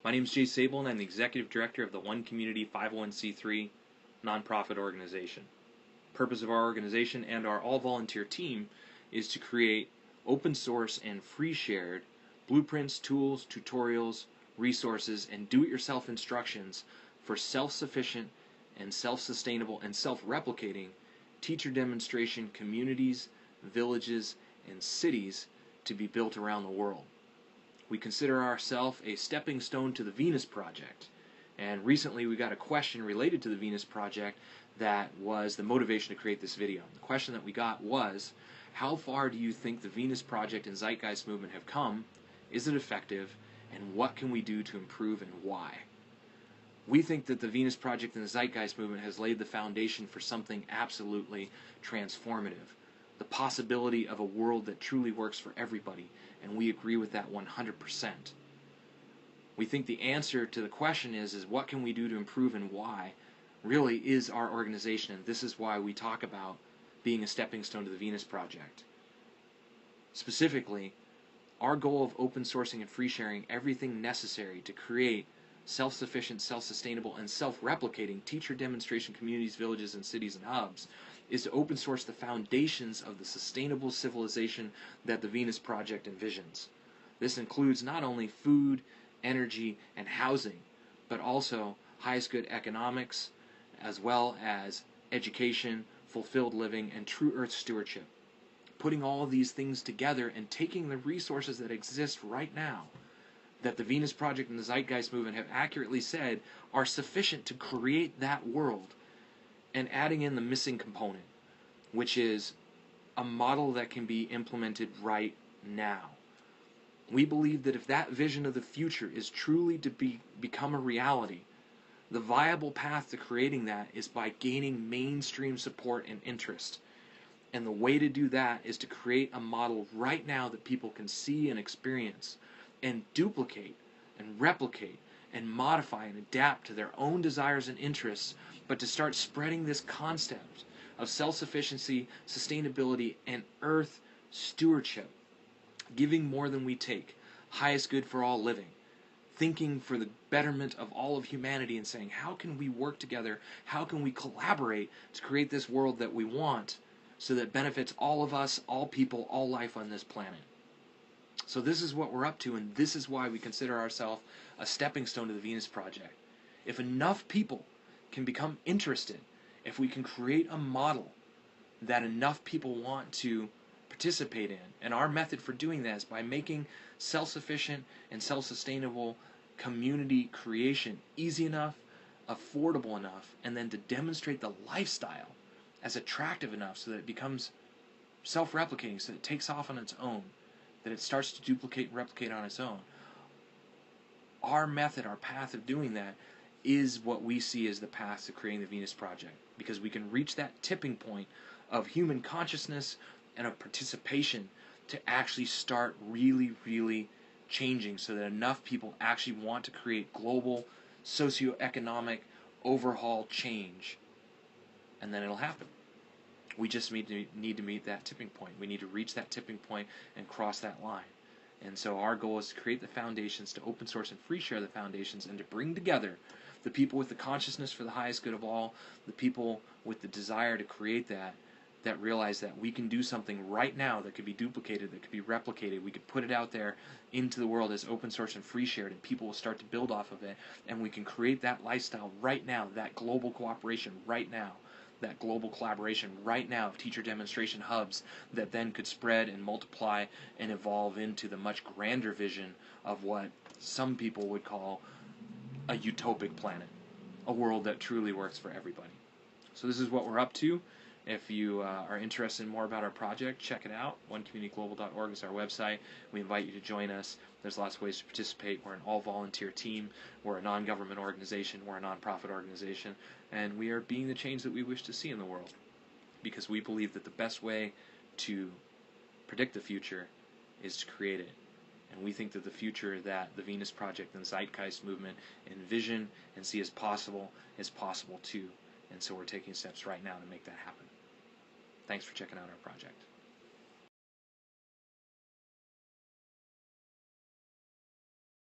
My name is Jay Sable, and I'm the Executive Director of the One Community 501c3 nonprofit organization. The purpose of our organization and our all-volunteer team is to create open source and free shared blueprints, tools, tutorials, resources, and do-it-yourself instructions for self-sufficient and self-sustainable and self-replicating teacher demonstration communities, villages, and cities to be built around the world. We consider ourselves a stepping stone to the Venus Project. And recently we got a question related to the Venus Project that was the motivation to create this video. The question that we got was, how far do you think the Venus Project and Zeitgeist movement have come? Is it effective? And what can we do to improve, and why? We think that the Venus Project and the Zeitgeist movement has laid the foundation for something absolutely transformative. The possibility of a world that truly works for everybody, and we agree with that 100%. We think the answer to the question is what can we do to improve and why really is our organization, and this is why we talk about being a stepping stone to the Venus Project. Specifically, our goal of open sourcing and free sharing everything necessary to create self-sufficient, self-sustainable, and self-replicating teacher demonstration communities, villages, and cities and hubs is to open source the foundations of the sustainable civilization that the Venus Project envisions. This includes not only food, energy, and housing, but also highest good economics, as well as education, fulfilled living, and true earth stewardship. Putting all of these things together and taking the resources that exist right now, that the Venus Project and the Zeitgeist movement have accurately said are sufficient to create that world, and adding in the missing component, which is a model that can be implemented right now. We believe that if that vision of the future is truly to become a reality, the viable path to creating that is by gaining mainstream support and interest. And the way to do that is to create a model right now that people can see and experience and duplicate and replicate and modify and adapt to their own desires and interests, but to start spreading this concept of self-sufficiency, sustainability, and earth stewardship, giving more than we take, highest good for all living, thinking for the betterment of all of humanity, and saying, how can we work together, how can we collaborate to create this world that we want so that benefits all of us, all people, all life on this planet. So this is what we're up to, and this is why we consider ourselves a stepping stone to the Venus Project. If enough people can become interested, if we can create a model that enough people want to participate in, and our method for doing that is by making self-sufficient and self-sustainable community creation easy enough, affordable enough, and then to demonstrate the lifestyle as attractive enough so that it becomes self-replicating, so that it takes off on its own, that it starts to duplicate and replicate on its own. Our method, our path of doing that is what we see as the path to creating the Venus Project, because we can reach that tipping point of human consciousness and of participation to actually start really, really changing so that enough people actually want to create global socioeconomic overhaul change, and then it'll happen. We just need to meet that tipping point. We need to reach that tipping point and cross that line. And so our goal is to create the foundations, to open source and free share the foundations, and to bring together the people with the consciousness for the highest good of all, the people with the desire to create that realize that we can do something right now that could be duplicated, that could be replicated. We could put it out there into the world as open source and free shared, and people will start to build off of it. And we can create that lifestyle right now, that global cooperation right now, that global collaboration right now of teacher demonstration hubs that then could spread and multiply and evolve into the much grander vision of what some people would call a utopic planet, a world that truly works for everybody. So this is what we're up to. If you are interested in more about our project, check it out. onecommunityglobal.org is our website. We invite you to join us. There's lots of ways to participate. We're an all-volunteer team. We're a non-government organization. We're a non-profit organization. And we are being the change that we wish to see in the world, because we believe that the best way to predict the future is to create it. And we think that the future that the Venus Project and the Zeitgeist movement envision and see as possible is possible too. And so we're taking steps right now to make that happen. Thanks for checking out our project.